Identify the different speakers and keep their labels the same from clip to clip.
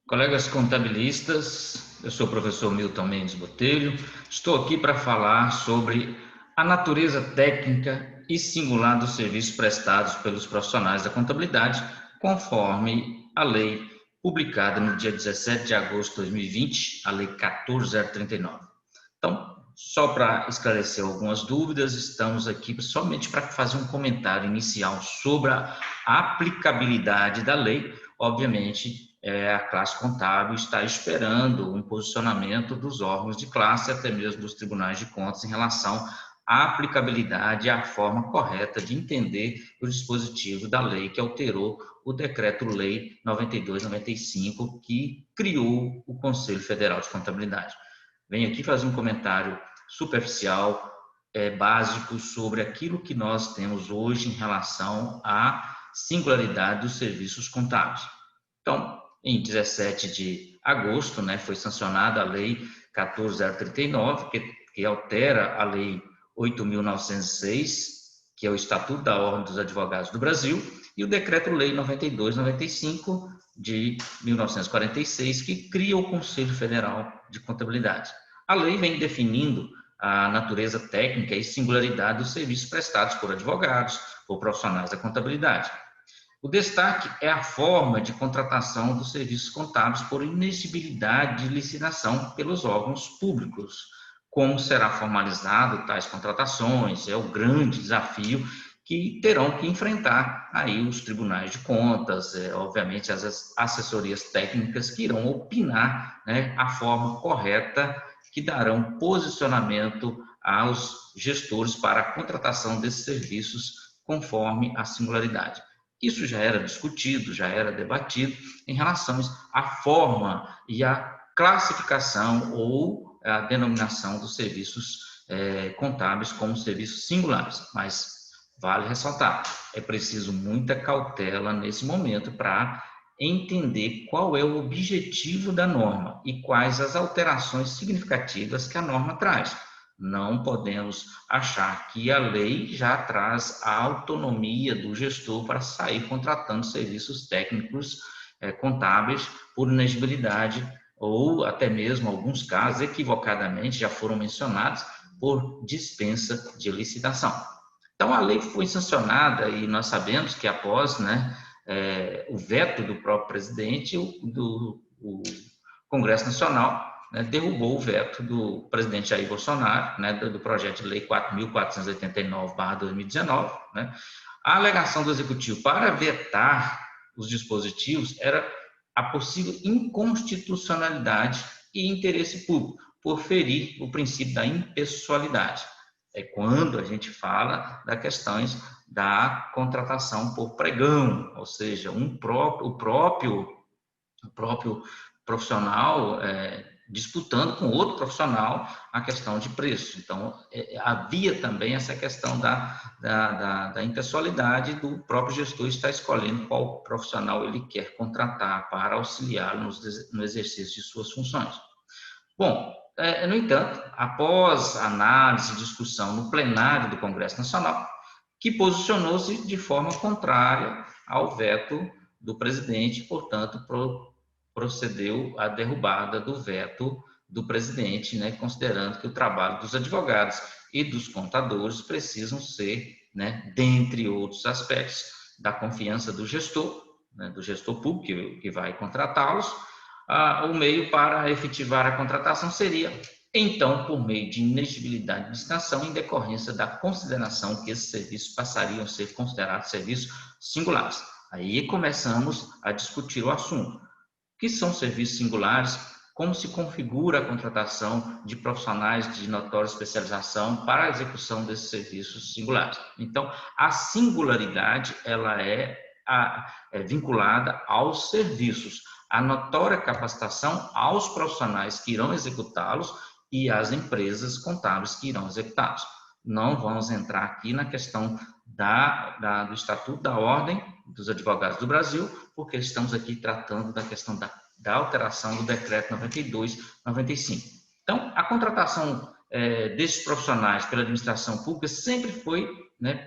Speaker 1: Colegas contabilistas, eu sou o professor Milton Mendes Botelho, estou aqui para falar sobre a natureza técnica e singular dos serviços prestados pelos profissionais da contabilidade, conforme a lei publicada no dia 17 de agosto de 2020, a Lei 14.039. Então, só para esclarecer algumas dúvidas, estamos aqui somente para fazer um comentário inicial sobre a aplicabilidade da lei. Obviamente, a classe contábil está esperando um posicionamento dos órgãos de classe, até mesmo dos tribunais de contas, em relação à aplicabilidade e à forma correta de entender o dispositivo da lei que alterou o Decreto-Lei 92/95, que criou o Conselho Federal de Contabilidade. Venho aqui fazer um comentário superficial, básico, sobre aquilo que nós temos hoje em relação à singularidade dos serviços contábeis. Então, em 17 de agosto, foi sancionada a Lei 14.039, que altera a Lei 8.906, que é o Estatuto da Ordem dos Advogados do Brasil, e o Decreto-Lei 92/95 de 1946, que cria o Conselho Federal de Contabilidade. A lei vem definindo a natureza técnica e singularidade dos serviços prestados por advogados, por profissionais da contabilidade. O destaque é a forma de contratação dos serviços contábeis por inexigibilidade de licitação pelos órgãos públicos. Como será formalizado tais contratações é o grande desafio que terão que enfrentar aí os tribunais de contas, obviamente as assessorias técnicas que irão opinar, a forma correta, que darão posicionamento aos gestores para a contratação desses serviços conforme a singularidade. Isso já era discutido, já era debatido em relação à forma e à classificação ou a denominação dos serviços contábeis como serviços singulares, mas vale ressaltar, é preciso muita cautela nesse momento para entender qual é o objetivo da norma e quais as alterações significativas que a norma traz. Não podemos achar que a lei já traz a autonomia do gestor para sair contratando serviços técnicos contábeis por inexigibilidade ou até mesmo, em alguns casos, equivocadamente, já foram mencionados, por dispensa de licitação. Então, a lei foi sancionada e nós sabemos que após o veto do próprio presidente, o Congresso Nacional derrubou o veto do presidente Jair Bolsonaro, do projeto de lei 4.489/2019. A alegação do Executivo para vetar os dispositivos era a possível inconstitucionalidade e interesse público, por ferir o princípio da impessoalidade. É quando a gente fala das questões da contratação por pregão, ou seja, o próprio profissional disputando com outro profissional a questão de preço. Então, havia também essa questão da impessoalidade do próprio gestor estar escolhendo qual profissional ele quer contratar para auxiliá-lo no exercício de suas funções. Bom, no entanto, após análise e discussão no plenário do Congresso Nacional, que posicionou-se de forma contrária ao veto do presidente, portanto, procedeu à derrubada do veto do presidente, considerando que o trabalho dos advogados e dos contadores precisam ser, dentre outros aspectos, da confiança do gestor público que vai contratá-los. O meio para efetivar a contratação seria, então, por meio de inexigibilidade de licitação, em decorrência da consideração que esses serviços passariam a ser considerados serviços singulares. Aí começamos a discutir o assunto. O que são serviços singulares? Como se configura a contratação de profissionais de notória especialização para a execução desses serviços singulares? Então, a singularidade ela é vinculada aos serviços, a notória capacitação aos profissionais que irão executá-los e às empresas contábeis que irão executá-los. Não vamos entrar aqui na questão do Estatuto da Ordem dos Advogados do Brasil, porque estamos aqui tratando da questão da alteração do Decreto 92/95. Então, a contratação desses profissionais pela administração pública sempre foi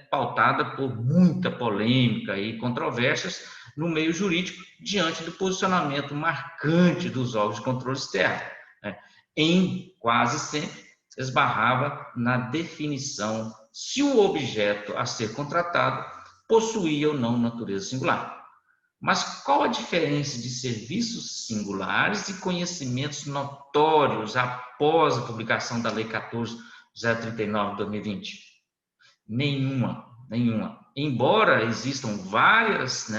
Speaker 1: pautada por muita polêmica e controvérsias, no meio jurídico diante do posicionamento marcante dos órgãos de controle externo, né? Em quase sempre esbarrava na definição se o objeto a ser contratado possuía ou não natureza singular. Mas qual a diferença de serviços singulares e conhecimentos notórios após a publicação da Lei 14.039 de 2020? Nenhuma. Embora existam várias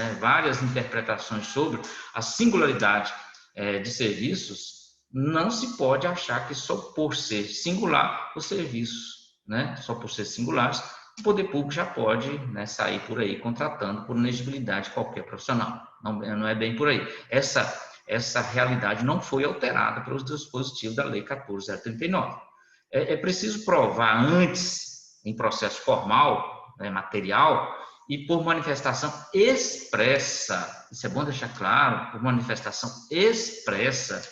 Speaker 1: interpretações sobre a singularidade de serviços, não se pode achar que só por ser singular os serviços, só por ser singulares, o poder público já pode sair por aí contratando por inexigibilidade qualquer profissional. Não é bem por aí. Essa realidade não foi alterada pelos dispositivos da Lei 14.039. É preciso provar antes, em processo formal, material, e por manifestação expressa, isso é bom deixar claro, por manifestação expressa,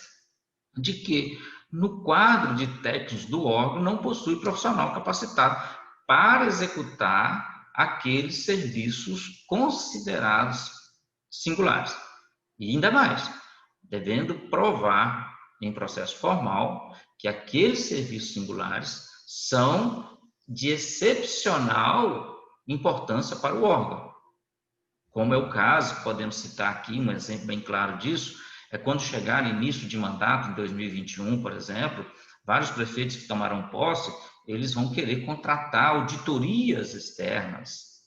Speaker 1: de que no quadro de técnicos do órgão não possui profissional capacitado para executar aqueles serviços considerados singulares. E ainda mais, devendo provar em processo formal que aqueles serviços singulares são de excepcional importância para o órgão. Como é o caso, podemos citar aqui um exemplo bem claro disso, é quando chegar no início de mandato, em 2021, por exemplo, vários prefeitos que tomaram posse, eles vão querer contratar auditorias externas,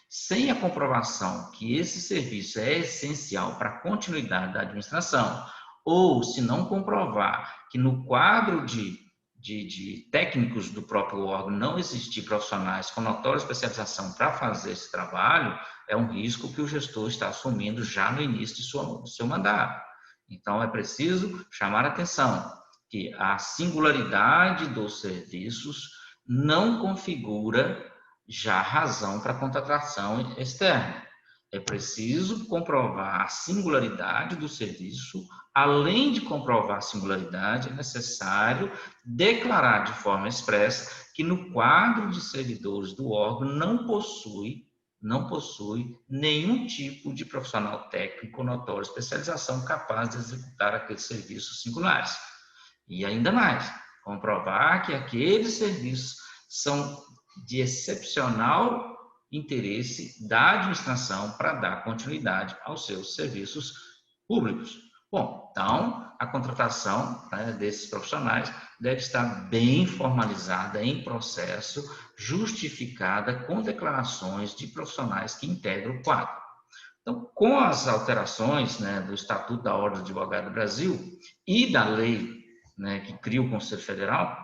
Speaker 1: sem a comprovação que esse serviço é essencial para a continuidade da administração, ou se não comprovar que no quadro de técnicos do próprio órgão não existir profissionais com notória especialização para fazer esse trabalho, é um risco que o gestor está assumindo já no início do seu mandato. Então, é preciso chamar a atenção que a singularidade dos serviços não configura já razão para contratação externa. É preciso comprovar a singularidade do serviço. Além de comprovar a singularidade, é necessário declarar de forma expressa que no quadro de servidores do órgão não possui nenhum tipo de profissional técnico notório especialização capaz de executar aqueles serviços singulares. E ainda mais, comprovar que aqueles serviços são de excepcional interesse da administração para dar continuidade aos seus serviços públicos. Bom, então, a contratação desses profissionais deve estar bem formalizada em processo, justificada com declarações de profissionais que integram o quadro. Então, com as alterações do Estatuto da Ordem dos Advogados do Brasil e da lei que cria o Conselho Federal,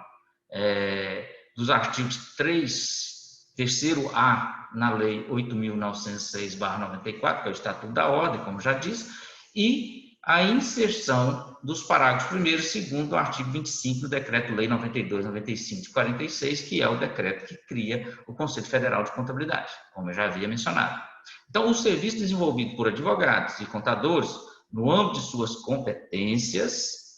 Speaker 1: dos artigos 3º A na Lei 8.906/94, que é o Estatuto da Ordem, como já disse, e a inserção dos parágrafos 1º e 2º do artigo 25 do Decreto-Lei 92/95 de 46, que é o decreto que cria o Conselho Federal de Contabilidade, como eu já havia mencionado. Então, os serviços desenvolvidos por advogados e contadores, no âmbito de suas competências,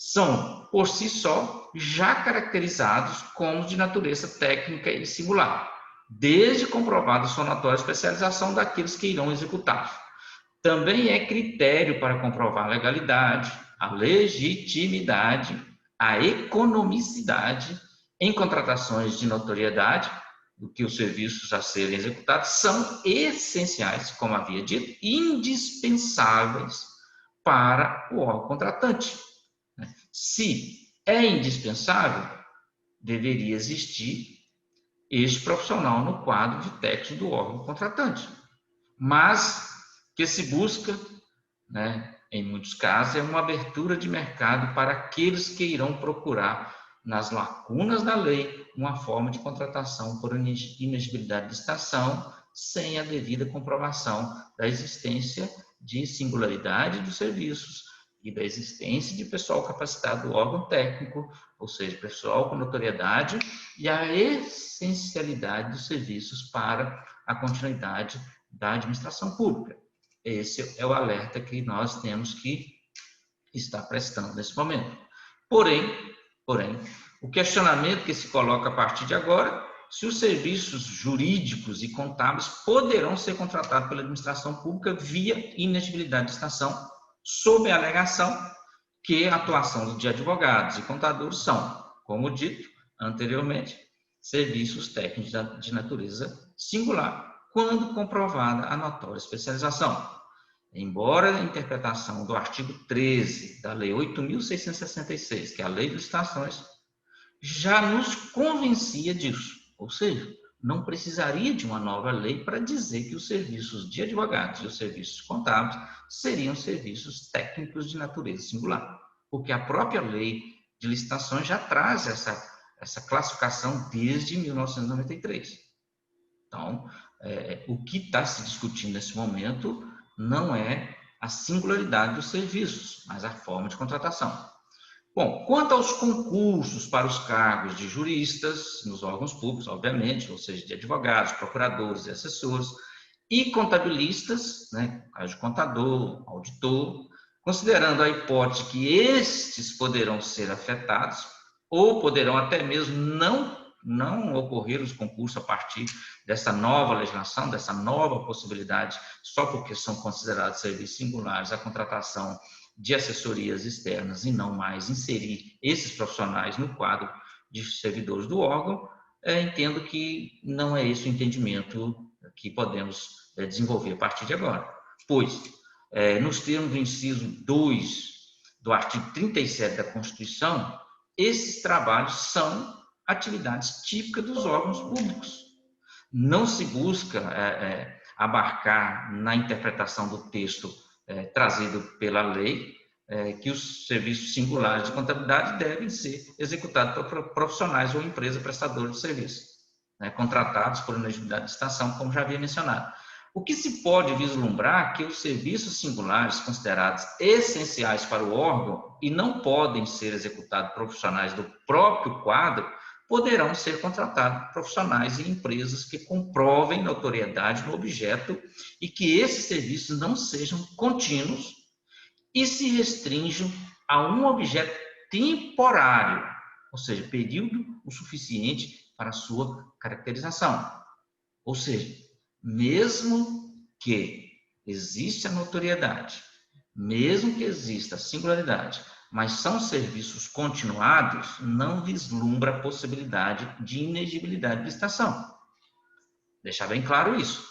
Speaker 1: são, por si só, já caracterizados como de natureza técnica e singular, desde comprovada a sua notória especialização daqueles que irão executá-los. Também é critério para comprovar a legalidade, a legitimidade, a economicidade em contratações de notoriedade, do que os serviços a serem executados são essenciais, como havia dito, indispensáveis para o órgão contratante. Se é indispensável, deveria existir este profissional no quadro de técnico do órgão contratante. Mas que se busca, em muitos casos, é uma abertura de mercado para aqueles que irão procurar, nas lacunas da lei, uma forma de contratação por inexigibilidade de estação, sem a devida comprovação da existência de singularidade dos serviços e da existência de pessoal capacitado do órgão técnico, ou seja, pessoal com notoriedade e a essencialidade dos serviços para a continuidade da administração pública. Esse é o alerta que nós temos que estar prestando nesse momento. Porém, o questionamento que se coloca a partir de agora se os serviços jurídicos e contábeis poderão ser contratados pela administração pública via inexigibilidade de estação, sob a alegação que a atuação de advogados e contadores são, como dito anteriormente, serviços técnicos de natureza singular, quando comprovada a notória especialização. Embora a interpretação do artigo 13 da Lei 8.666, que é a Lei de Licitações, já nos convencia disso, ou seja, não precisaria de uma nova lei para dizer que os serviços de advogados e os serviços contábeis seriam serviços técnicos de natureza singular, porque a própria Lei de Licitações já traz essa classificação desde 1993. Então, o que está se discutindo nesse momento não é a singularidade dos serviços, mas a forma de contratação. Bom, quanto aos concursos para os cargos de juristas, nos órgãos públicos, obviamente, ou seja, de advogados, procuradores e assessores, e contabilistas, né, caso de contador, auditor, considerando a hipótese que estes poderão ser afetados, ou poderão até mesmo não ocorrer os concursos a partir dessa nova legislação, dessa nova possibilidade, só porque são considerados serviços singulares, a contratação de assessorias externas e não mais inserir esses profissionais no quadro de servidores do órgão, entendo que não é esse o entendimento que podemos desenvolver a partir de agora. Pois, nos termos do inciso 2 do artigo 37 da Constituição, esses trabalhos são atividades típicas dos órgãos públicos. Não se busca abarcar na interpretação do texto trazido pela lei, que os serviços singulares de contabilidade devem ser executados por profissionais ou empresas prestadoras de serviço, né, contratados por inexigibilidade de estação, como já havia mencionado. O que se pode vislumbrar é que os serviços singulares considerados essenciais para o órgão e não podem ser executados por profissionais do próprio quadro, poderão ser contratados profissionais e empresas que comprovem notoriedade no objeto e que esses serviços não sejam contínuos e se restringam a um objeto temporário, ou seja, período o suficiente para sua caracterização. Ou seja, mesmo que exista a notoriedade, mesmo que exista a singularidade, mas são serviços continuados, não vislumbra a possibilidade de inexigibilidade de estação. Deixar bem claro isso.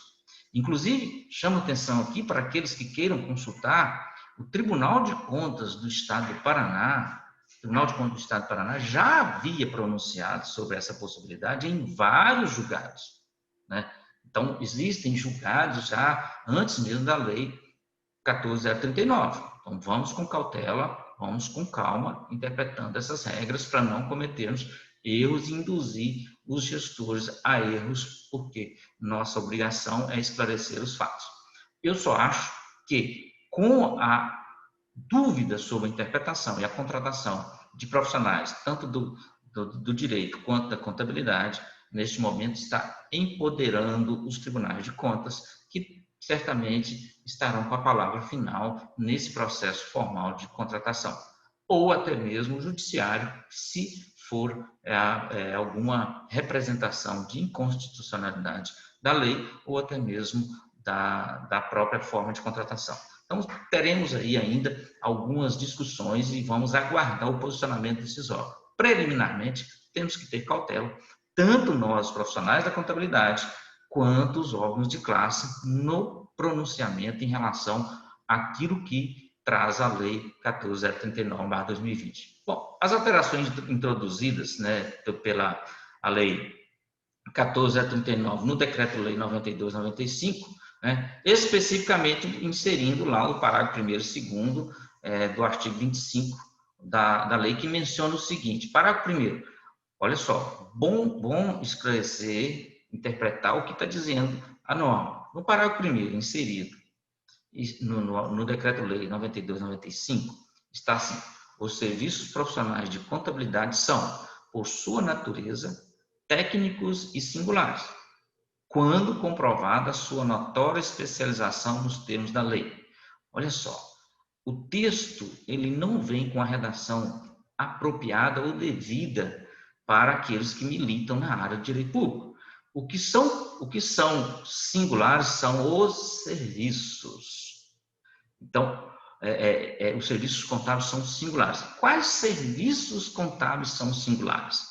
Speaker 1: Inclusive, chamo atenção aqui para aqueles que queiram consultar o Tribunal de Contas do Estado do Paraná. O Tribunal de Contas do Estado do Paraná já havia pronunciado sobre essa possibilidade em vários julgados, né? Então, existem julgados já antes mesmo da Lei 14.039. Então, vamos com cautela, vamos com calma, interpretando essas regras para não cometermos erros e induzir os gestores a erros, porque nossa obrigação é esclarecer os fatos. Eu só acho que, com a dúvida sobre a interpretação e a contratação de profissionais, tanto do direito quanto da contabilidade, neste momento está empoderando os tribunais de contas, que certamente estarão com a palavra final nesse processo formal de contratação, ou até mesmo o judiciário, se for alguma representação de inconstitucionalidade da lei, ou até mesmo da própria forma de contratação. Então, teremos aí ainda algumas discussões e vamos aguardar o posicionamento desses órgãos. Preliminarmente, temos que ter cautela, tanto nós, profissionais da contabilidade, quanto os órgãos de classe, no pronunciamento em relação àquilo que traz a Lei 14.039/2020. Bom, as alterações introduzidas, né, pela a Lei 14.039 no Decreto-Lei 92/95, né, especificamente inserindo lá o parágrafo 1º e 2º do artigo 25 da lei, que menciona o seguinte: parágrafo 1º, olha só, bom esclarecer, interpretar o que está dizendo a norma. No parágrafo 1º, inserido no Decreto-Lei 92/95, está assim: os serviços profissionais de contabilidade são, por sua natureza, técnicos e singulares, quando comprovada a sua notória especialização nos termos da lei. Olha só, o texto ele não vem com a redação apropriada ou devida para aqueles que militam na área de direito público. O que são singulares são os serviços. Então, os serviços contábeis são singulares. Quais serviços contábeis são singulares?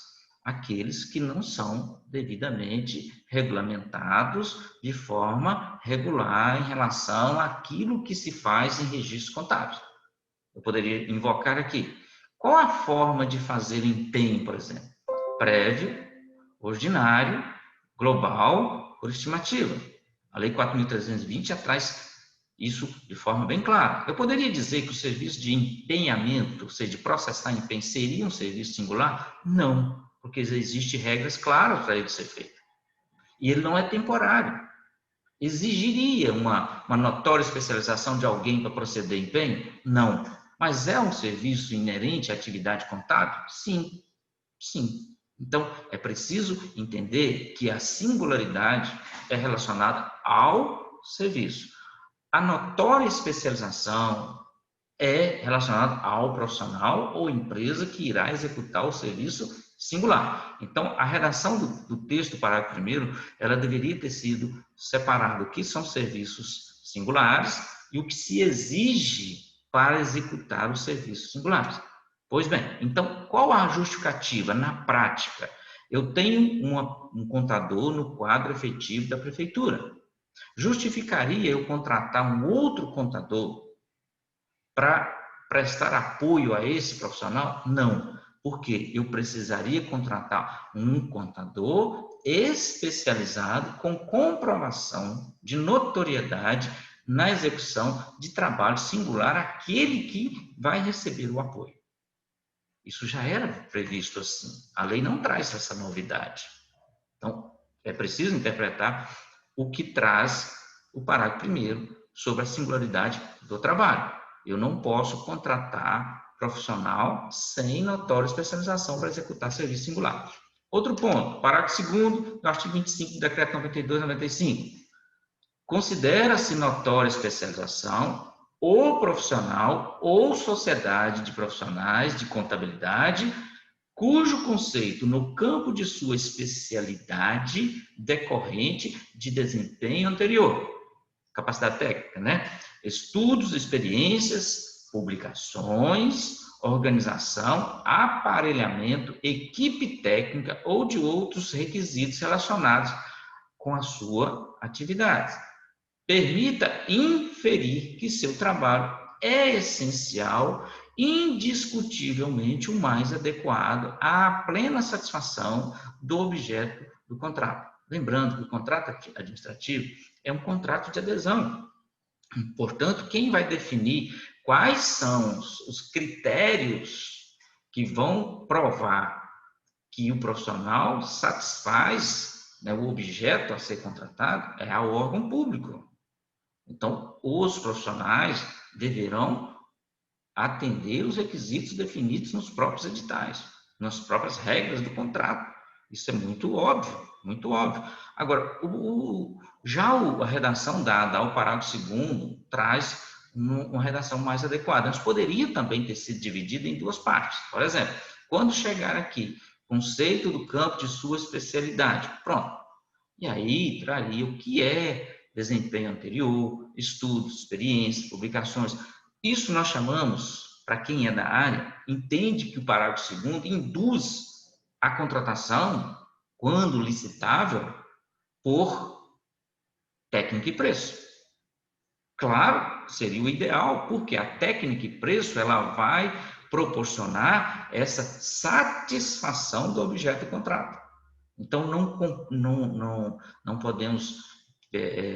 Speaker 1: Aqueles que não são devidamente regulamentados de forma regular em relação àquilo que se faz em registros contábeis. Eu poderia invocar aqui. Qual a forma de fazer empenho, por exemplo? Prévio, ordinário, global, por estimativa. A Lei 4.320 já traz isso de forma bem clara. Eu poderia dizer que o serviço de empenhamento, ou seja, de processar empenho, seria um serviço singular? Não, porque existem regras claras para ele ser feito. E ele não é temporário. Exigiria uma notória especialização de alguém para proceder empenho? Não. Mas é um serviço inerente à atividade contábil? Sim, sim. Então, é preciso entender que a singularidade é relacionada ao serviço. A notória especialização é relacionada ao profissional ou empresa que irá executar o serviço singular. Então, a redação do texto, parágrafo 1º, ela deveria ter sido separada o que são serviços singulares e o que se exige para executar os serviços singulares. Pois bem, então, qual a justificativa na prática? Eu tenho um contador no quadro efetivo da prefeitura. Justificaria eu contratar um outro contador para prestar apoio a esse profissional? Não, porque eu precisaria contratar um contador especializado com comprovação de notoriedade na execução de trabalho singular, aquele que vai receber o apoio. Isso já era previsto assim. A lei não traz essa novidade. Então, é preciso interpretar o que traz o parágrafo 1º sobre a singularidade do trabalho. Eu não posso contratar profissional sem notória especialização para executar serviço singular. Outro ponto, parágrafo 2º do artigo 25 do Decreto 92/95. Considera-se notória especialização ou profissional ou sociedade de profissionais de contabilidade cujo conceito no campo de sua especialidade decorrente de desempenho anterior, capacidade técnica, né? Estudos, experiências, publicações, organização, aparelhamento, equipe técnica ou de outros requisitos relacionados com a sua atividade. Permita inferir que seu trabalho é essencial, indiscutivelmente o mais adequado à plena satisfação do objeto do contrato. Lembrando que o contrato administrativo é um contrato de adesão. Portanto, quem vai definir quais são os critérios que vão provar que o profissional satisfaz, né, o objeto a ser contratado é o órgão público. Então, os profissionais deverão atender os requisitos definidos nos próprios editais, nas próprias regras do contrato. Isso é muito óbvio, muito óbvio. Agora, a redação dada ao parágrafo 2º traz uma redação mais adequada. Mas poderia também ter sido dividida em duas partes. Por exemplo, quando chegar aqui, conceito do campo de sua especialidade, pronto. E aí traria o que é desempenho anterior, estudos, experiências, publicações. Isso nós chamamos, para quem é da área, entende que o parágrafo 2º induz a contratação, quando licitável, por técnica e preço. Claro, seria o ideal, porque a técnica e preço ela vai proporcionar essa satisfação do objeto do contrato. Então, não podemos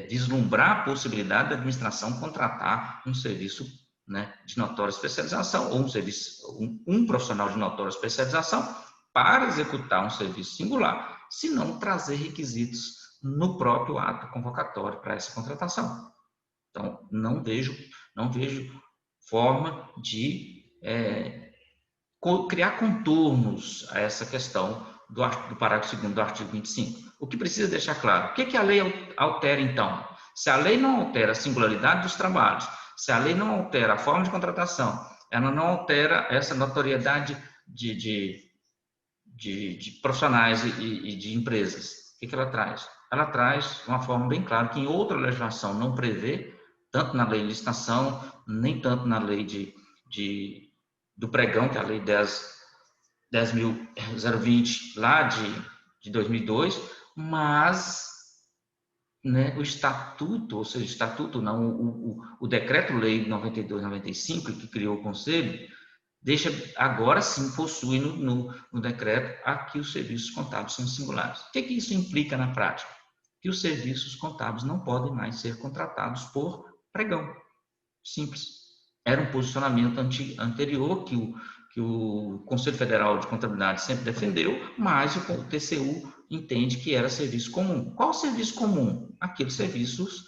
Speaker 1: vislumbrar a possibilidade da administração contratar um serviço, né, de notória especialização ou um profissional de notória especialização para executar um serviço singular, se não trazer requisitos no próprio ato convocatório para essa contratação. Então, não vejo forma de criar contornos a essa questão do parágrafo 2º do artigo 25. O que precisa deixar claro? O que a lei altera, então? Se a lei não altera a singularidade dos trabalhos, se a lei não altera a forma de contratação, ela não altera essa notoriedade de profissionais e de empresas, que ela traz? Ela traz uma forma bem clara que em outra legislação não prevê, tanto na lei de licitação, nem tanto na lei do pregão, que é a lei 10.020, lá de 2002, mas, né, o estatuto, ou seja, o estatuto não, o decreto-lei 92/95, que criou o conselho, deixa, agora sim, possui no decreto aqui os serviços contábeis são singulares. O que isso implica na prática? Que os serviços contábeis não podem mais ser contratados por pregão. Simples. Era um posicionamento anterior que o Conselho Federal de Contabilidade sempre defendeu, mas o TCU entende que era serviço comum. Qual serviço comum? Aqueles serviços,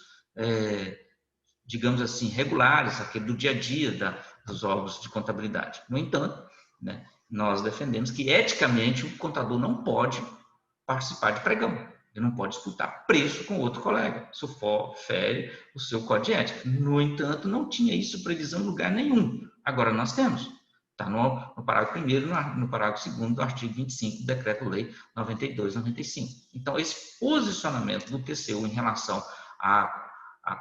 Speaker 1: digamos assim, regulares, aquele do dia a dia dos órgãos de contabilidade. No entanto, né, nós defendemos que, eticamente, o contador não pode participar de pregão. Ele não pode disputar preço com outro colega. Isso fere o seu código de ética. No entanto, não tinha isso previsão em lugar nenhum. Agora nós temos. Está no parágrafo 1º, no parágrafo 2º do artigo 25 do Decreto-Lei 92/95. Então, esse posicionamento do TCU em relação a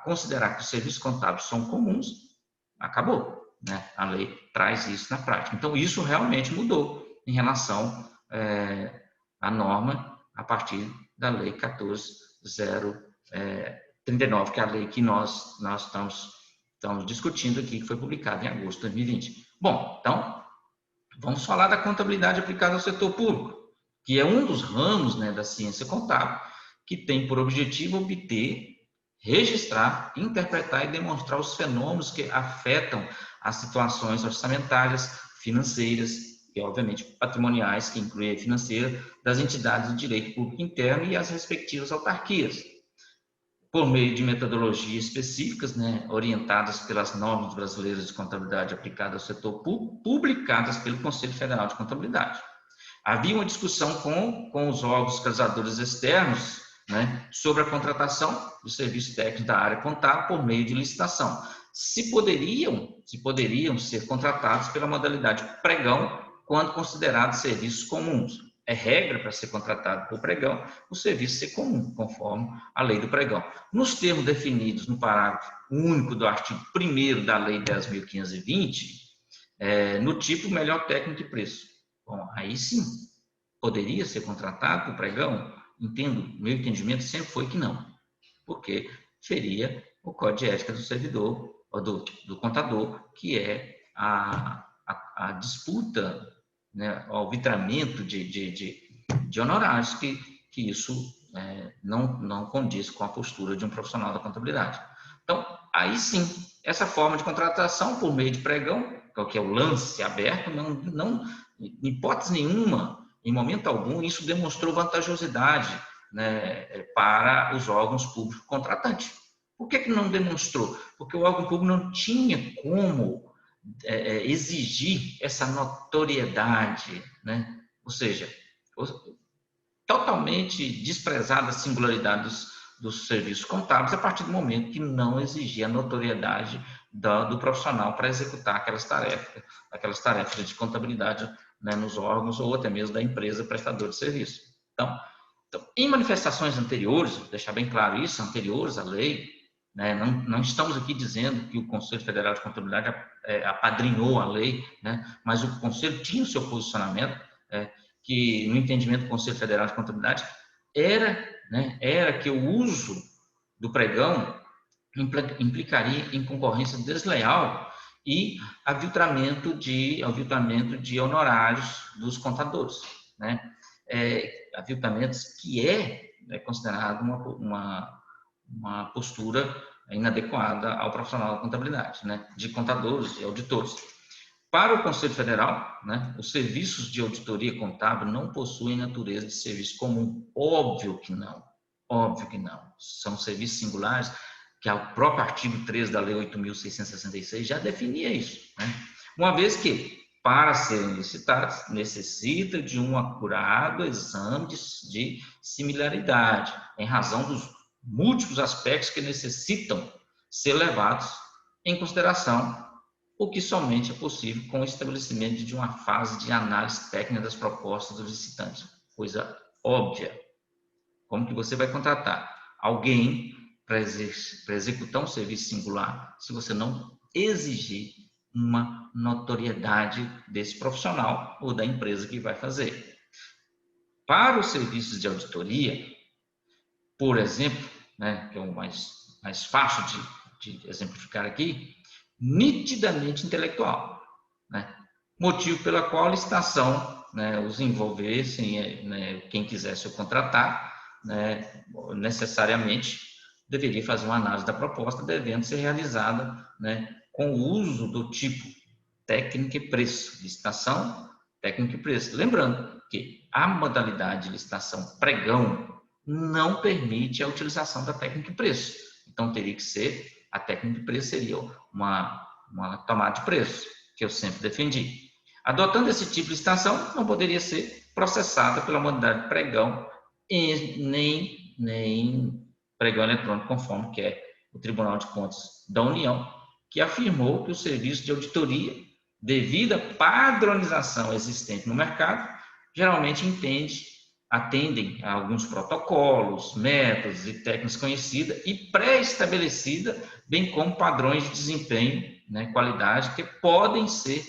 Speaker 1: considerar que os serviços contábeis são comuns, acabou. Né? A lei traz isso na prática. Então, isso realmente mudou em relação à norma a partir da Lei 14.039, que é a lei que nós estamos discutindo aqui, que foi publicada em agosto de 2020. Bom, então, vamos falar da contabilidade aplicada ao setor público, que é um dos ramos, né, da ciência contábil, que tem por objetivo obter, registrar, interpretar e demonstrar os fenômenos que afetam as situações orçamentárias, financeiras e, obviamente, patrimoniais, que inclui a financeira, das entidades do direito público interno e as respectivas autarquias, por meio de metodologias específicas, né, orientadas pelas normas brasileiras de contabilidade aplicada ao setor público, publicadas pelo Conselho Federal de Contabilidade. Havia uma discussão com os órgãos fiscalizadores externos, né, sobre a contratação de serviços técnicos da área contábil por meio de licitação. Se poderiam ser contratados pela modalidade pregão quando considerados serviços comuns. É regra para ser contratado por pregão o serviço ser comum, conforme a lei do pregão. Nos termos definidos no parágrafo único do artigo 1º da lei 10.520, no tipo melhor técnico e preço. Bom, aí sim, poderia ser contratado por pregão? Meu entendimento sempre foi que não, porque feria o código de ética do servidor, ou do contador, que é a disputa, né, o arbitramento de honorários, que isso não condiz com a postura de um profissional da contabilidade. Então, aí sim, essa forma de contratação por meio de pregão, que é o lance aberto, não, em hipótese nenhuma, em momento algum, isso demonstrou vantajosidade, né, para os órgãos públicos contratantes. Por que não demonstrou? Porque o órgão público não tinha como exigir essa notoriedade, né? Ou seja, totalmente desprezada a singularidade dos serviços contábeis a partir do momento que não exigia a notoriedade do profissional para executar aquelas tarefas de contabilidade, né, nos órgãos ou até mesmo da empresa prestadora de serviço. Então, em manifestações anteriores, vou deixar bem claro isso, anteriores à lei, né, não estamos aqui dizendo que o Conselho Federal de Contabilidade apadrinhou a lei, né, mas o Conselho tinha o seu posicionamento, que no entendimento do Conselho Federal de Contabilidade era que o uso do pregão implicaria em concorrência desleal e aviltamento de honorários dos contadores, né? Aviltamentos que é considerado uma postura inadequada ao profissional da contabilidade, né, de contadores e auditores. Para o Conselho Federal, né, os serviços de auditoria contábil não possuem natureza de serviço comum. Óbvio que não. São serviços singulares, que o próprio artigo 13 da Lei 8.666 já definia isso, né? Uma vez que, para serem licitados, necessita de um acurado exame de similaridade, em razão dos múltiplos aspectos que necessitam ser levados em consideração, o que somente é possível com o estabelecimento de uma fase de análise técnica das propostas dos licitantes, coisa óbvia, Como que você vai contratar alguém para executar um serviço singular se você não exigir uma notoriedade desse profissional ou da empresa que vai fazer? Para os serviços de auditoria, por exemplo, né, que é o mais fácil de exemplificar aqui, nitidamente intelectual, né? Motivo pela qual a licitação, né, os envolvessem, né, quem quisesse o contratar, né, necessariamente deveria fazer uma análise da proposta, devendo ser realizada, né, com o uso do tipo técnica e preço, licitação, técnica e preço. Lembrando que a modalidade de licitação pregão não permite a utilização da técnica e preço. Então, teria que ser, a técnica e preço seria uma tomada de preço, que eu sempre defendi. Adotando esse tipo de licitação, não poderia ser processada pela modalidade pregão e nem pregão eletrônico, conforme quer o Tribunal de Contas da União, que afirmou que o serviço de auditoria, devido à padronização existente no mercado, geralmente atendem a alguns protocolos, métodos e técnicas conhecidas e pré-estabelecida, bem como padrões de desempenho, né, qualidade, que podem ser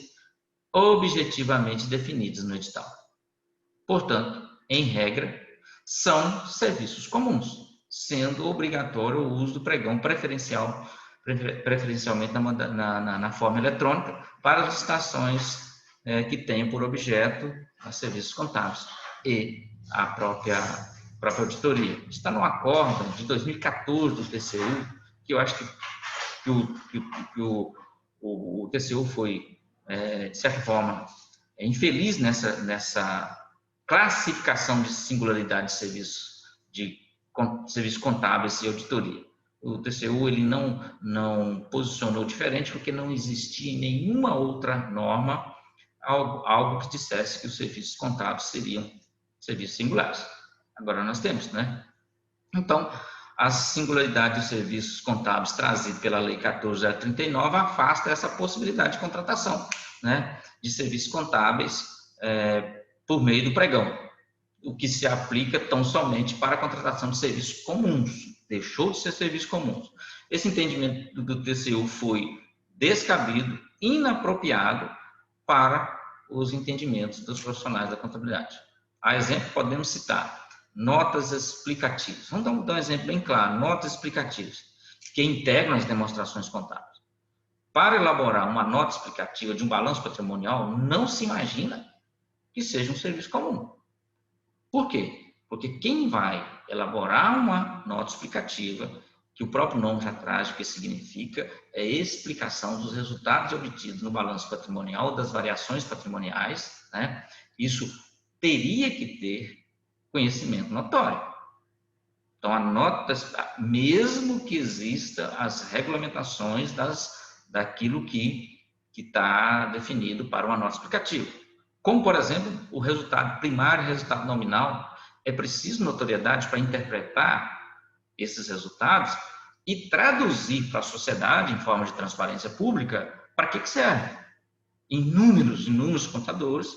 Speaker 1: objetivamente definidos no edital. Portanto, em regra, são serviços comuns, sendo obrigatório o uso do pregão preferencialmente na forma eletrônica, para as licitações que tenham por objeto os serviços contábeis e a própria auditoria. Está no acordo de 2014 do TCU, que eu acho que o TCU foi, de certa forma, infeliz nessa classificação de singularidade de serviços contábeis e auditoria. O TCU ele não posicionou diferente porque não existia nenhuma outra norma algo que dissesse que os serviços contábeis seriam serviços singulares. Agora nós temos, né? Então, a singularidade dos serviços contábeis trazida pela Lei 14.039 afasta essa possibilidade de contratação, né, de serviços contábeis por meio do pregão, o que se aplica tão somente para a contratação de serviços comuns, deixou de ser serviços comuns. Esse entendimento do TCU foi descabido, inapropriado para os entendimentos dos profissionais da contabilidade. A exemplo, podemos citar notas explicativas. Vamos dar um exemplo bem claro, notas explicativas, que integram as demonstrações contábeis. Para elaborar uma nota explicativa de um balanço patrimonial, não se imagina que seja um serviço comum. Por quê? Porque quem vai elaborar uma nota explicativa, que o próprio nome já traz o que significa, é a explicação dos resultados obtidos no balanço patrimonial, das variações patrimoniais, né? Isso teria que ter conhecimento notório. Então, a nota, mesmo que exista as regulamentações daquilo que está definido para uma nota explicativa. Como, por exemplo, o resultado primário e o resultado nominal, é preciso notoriedade para interpretar esses resultados e traduzir para a sociedade em forma de transparência pública para que serve. Inúmeros contadores,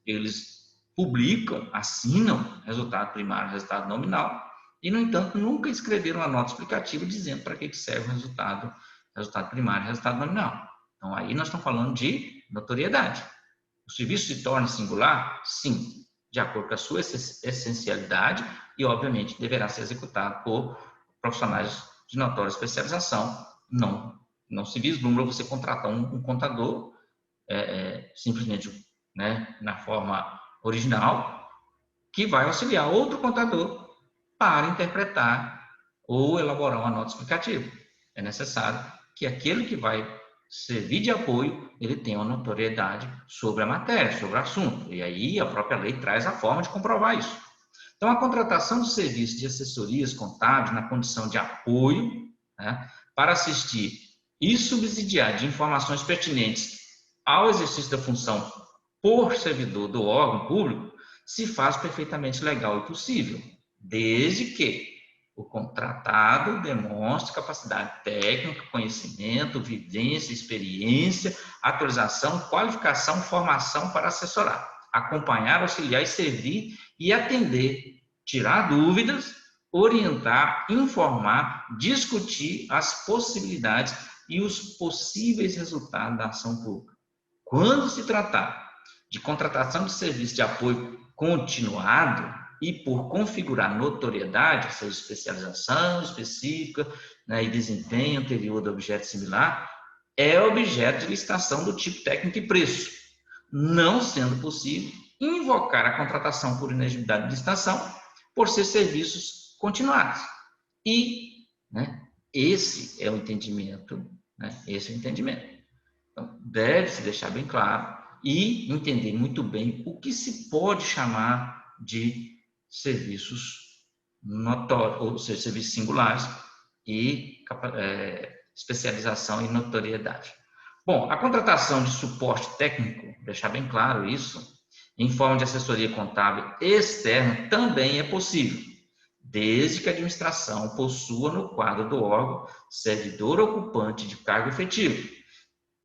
Speaker 1: eles publicam, assinam resultado primário e resultado nominal e, no entanto, nunca escreveram uma nota explicativa dizendo para que serve o resultado primário e resultado nominal. Então, aí nós estamos falando de notoriedade. O serviço se torna singular? Sim, de acordo com a sua essencialidade e, obviamente, deverá ser executado por profissionais de notória especialização. Não se vislumbra você contratar um contador simplesmente, né, na forma original, que vai auxiliar outro contador para interpretar ou elaborar uma nota explicativa. É necessário que aquele que vai servir de apoio, ele tenha uma notoriedade sobre a matéria, sobre o assunto. E aí a própria lei traz a forma de comprovar isso. Então, a contratação de serviços de assessorias contábeis na condição de apoio, né, para assistir e subsidiar de informações pertinentes ao exercício da função por servidor do órgão público, se faz perfeitamente legal e possível, desde que o contratado demonstre capacidade técnica, conhecimento, vivência, experiência, atualização, qualificação, formação para assessorar, acompanhar, auxiliar e servir e atender, tirar dúvidas orientar, informar, discutir as possibilidades e os possíveis resultados da ação pública. Quando se tratar de contratação de serviço de apoio continuado e por configurar notoriedade, ou seja, especialização específica, né, e desempenho anterior do objeto similar, é objeto de licitação do tipo técnico e preço, não sendo possível invocar a contratação por inexigibilidade de licitação por ser serviços continuados. E, né, esse é o entendimento, né, esse é o entendimento. Então, deve-se deixar bem claro e entender muito bem o que se pode chamar de serviços notórios, ou seja, serviços singulares e especialização e notoriedade. Bom, a contratação de suporte técnico, deixar bem claro isso, em forma de assessoria contábil externa também é possível, desde que a administração possua no quadro do órgão servidor ocupante de cargo efetivo,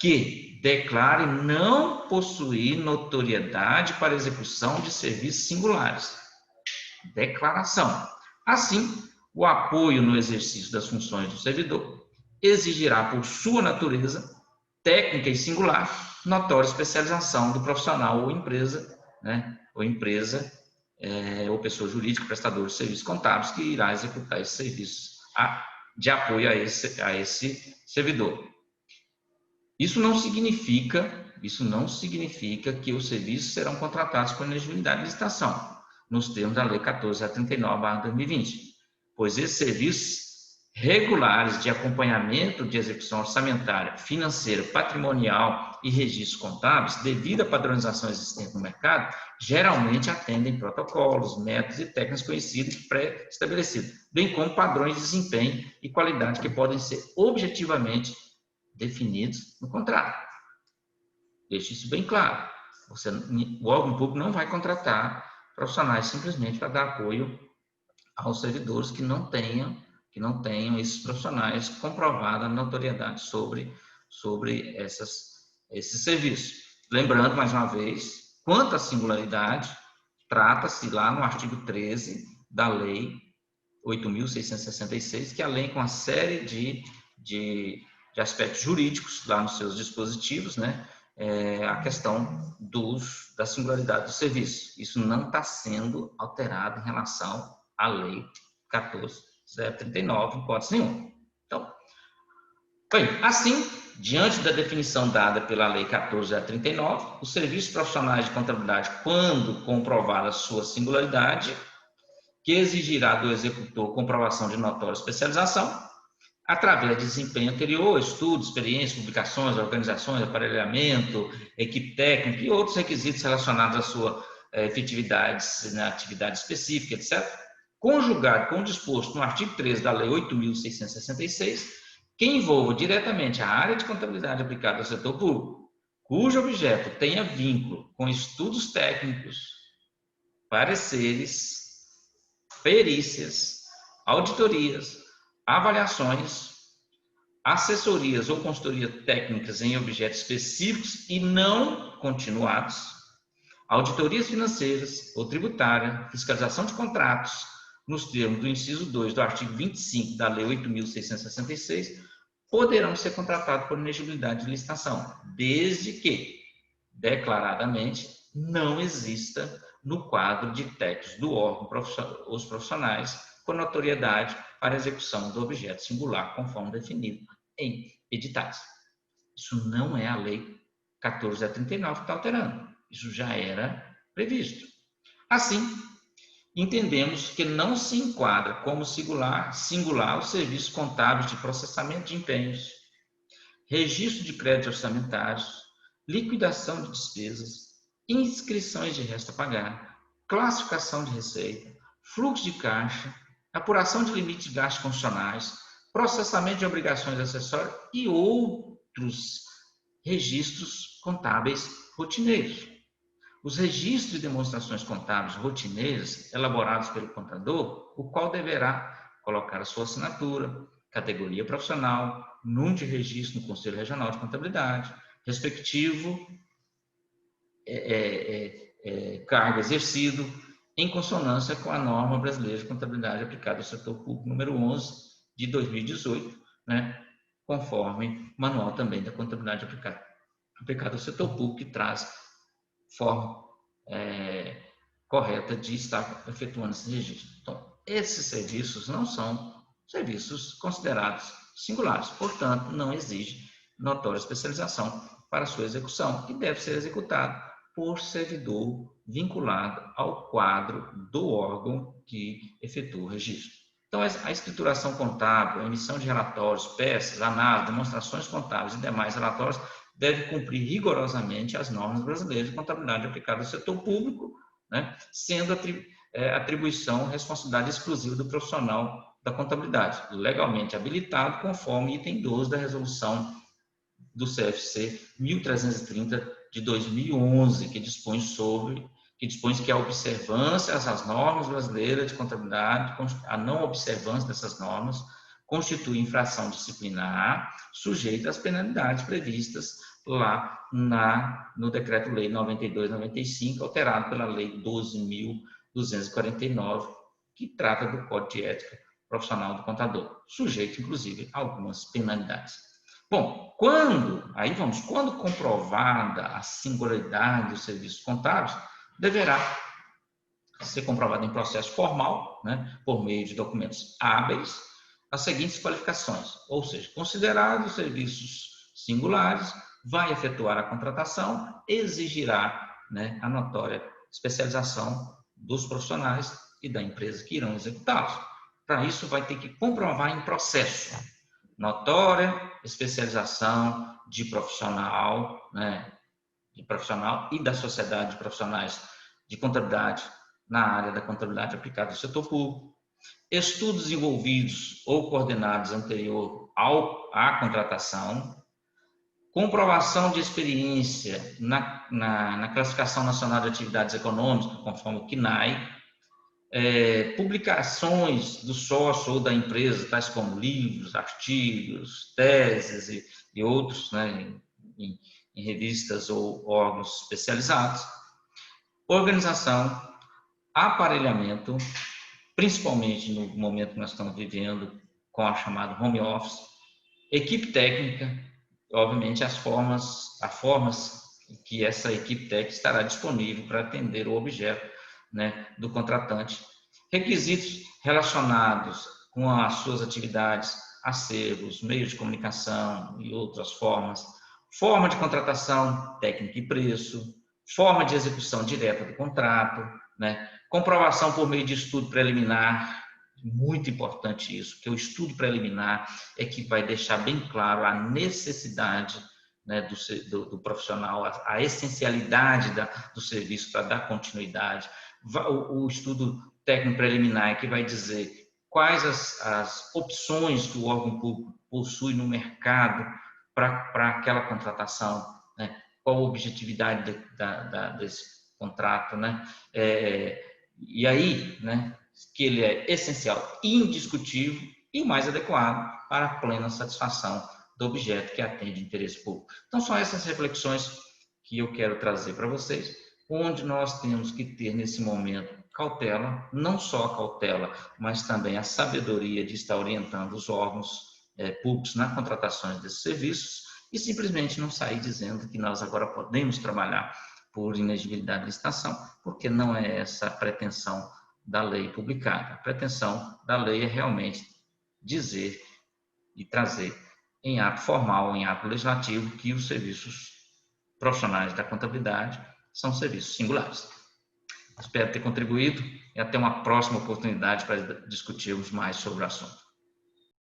Speaker 1: que declare não possuir notoriedade para execução de serviços singulares. Declaração. Assim, o apoio no exercício das funções do servidor exigirá, por sua natureza técnica e singular, notória especialização do profissional ou empresa, né, ou pessoa jurídica, prestador de serviços contábeis, que irá executar esses serviços de apoio a esse servidor. Isso não significa que os serviços serão contratados por inexigibilidade de licitação, nos termos da Lei 14.039/2020, pois esses serviços regulares de acompanhamento de execução orçamentária, financeira, patrimonial e registros contábeis, devido à padronização existente no mercado, geralmente atendem protocolos, métodos e técnicas conhecidos e pré-estabelecidos, bem como padrões de desempenho e qualidade que podem ser objetivamente definidos no contrato. Deixe isso bem claro. O órgão público não vai contratar profissionais simplesmente para dar apoio aos servidores que não tenham esses profissionais comprovada a notoriedade sobre esses serviços. Lembrando, mais uma vez, quanto à singularidade, trata-se lá no artigo 13 da Lei 8.666, que além com uma série de aspectos jurídicos lá nos seus dispositivos, né, a questão da singularidade do serviço. Isso não está sendo alterado em relação à Lei 14.039, em hipótese nenhuma. Então, bem, assim, diante da definição dada pela Lei 14.039, os serviços profissionais de contabilidade, quando comprovada a sua singularidade, que exigirá do executor comprovação de notória especialização, através de desempenho anterior, estudos, experiências, publicações, organizações, aparelhamento, equipe técnica e outros requisitos relacionados à sua efetividade na atividade específica, etc., conjugado com o disposto no artigo 13 da Lei 8.666, que envolva diretamente a área de contabilidade aplicada ao setor público, cujo objeto tenha vínculo com estudos técnicos, pareceres, perícias, auditorias, avaliações, assessorias ou consultoria técnicas em objetos específicos e não continuados, auditorias financeiras ou tributária, fiscalização de contratos, nos termos do inciso 2 do artigo 25 da Lei 8.666, poderão ser contratados por inexigibilidade de licitação, desde que, declaradamente, não exista no quadro de técnicos do órgão os profissionais com notoriedade para execução do objeto singular, conforme definido em editais. Isso não é a Lei 14.039 que está alterando. Isso já era previsto. Assim, entendemos que não se enquadra como singular os serviços contábeis de processamento de empenhos, registro de créditos orçamentários, liquidação de despesas, inscrições de resto a pagar, classificação de receita, fluxo de caixa, apuração de limites de gastos funcionais, processamento de obrigações acessórias e outros registros contábeis rotineiros. Os registros e demonstrações contábeis rotineiras elaborados pelo contador, o qual deverá colocar a sua assinatura, categoria profissional, número de registro no Conselho Regional de Contabilidade, respectivo cargo exercido, em consonância com a norma brasileira de contabilidade aplicada ao setor público número 11 de 2018, né, conforme o manual também da contabilidade aplicada ao setor público, que traz forma correta de estar efetuando esse registro. Então, esses serviços não são serviços considerados singulares, portanto, não exige notória especialização para sua execução e deve ser executado por servidor vinculado ao quadro do órgão que efetua o registro. Então, a escrituração contábil, a emissão de relatórios, peças, análise, demonstrações contábeis e demais relatórios deve cumprir rigorosamente as normas brasileiras de contabilidade aplicadas ao setor público, né, sendo atribuição responsabilidade exclusiva do profissional da contabilidade, legalmente habilitado conforme item 12 da resolução do CFC 1330 de 2011, que dispõe que a observância às normas brasileiras de contabilidade, a não observância dessas normas, constitui infração disciplinar sujeita às penalidades previstas lá no Decreto-Lei 92/95, alterado pela Lei 12.249, que trata do Código de Ética Profissional do Contador, sujeito, inclusive, a algumas penalidades. Bom, quando comprovada a singularidade dos serviços contábeis, deverá ser comprovada em processo formal, né, por meio de documentos hábeis, as seguintes qualificações, ou seja, considerados serviços singulares, vai efetuar a contratação, exigirá, né, a notória especialização dos profissionais e da empresa que irão executá-los. Para isso, vai ter que comprovar em processo notória especialização de profissional, né, e da sociedade de profissionais de contabilidade na área da contabilidade aplicada ao setor público, estudos envolvidos ou coordenados anterior à contratação, comprovação de experiência na Classificação Nacional de Atividades Econômicas, conforme o CNAE, publicações do sócio ou da empresa, tais como livros, artigos, teses e outros, né, em revistas ou órgãos especializados, organização, aparelhamento, principalmente no momento que nós estamos vivendo com a chamada home office, equipe técnica, obviamente as formas que essa equipe técnica estará disponível para atender o objeto, né, do contratante, requisitos relacionados com as suas atividades, acervos, meios de comunicação e outras formas, forma de contratação, técnica e preço, forma de execução direta do contrato, né, comprovação por meio de estudo preliminar, muito importante isso, que o estudo preliminar é que vai deixar bem claro a necessidade, né, do profissional, a essencialidade do serviço para dar continuidade. O estudo técnico preliminar é que vai dizer quais as opções que o órgão público possui no mercado para aquela contratação, né? Qual a objetividade desse contrato, né? E aí, né, que ele é essencial, indiscutível e o mais adequado para a plena satisfação do objeto que atende interesse público. Então, são essas reflexões que eu quero trazer para vocês, onde nós temos que ter nesse momento cautela, não só a cautela, mas também a sabedoria de estar orientando os órgãos públicos nas contratações desses serviços e simplesmente não sair dizendo que nós agora podemos trabalhar por inexigibilidade de licitação, porque não é essa a pretensão da lei publicada. A pretensão da lei é realmente dizer e trazer em ato formal, em ato legislativo, que os serviços profissionais da contabilidade são serviços singulares. Espero ter contribuído e até uma próxima oportunidade para discutirmos mais sobre o assunto.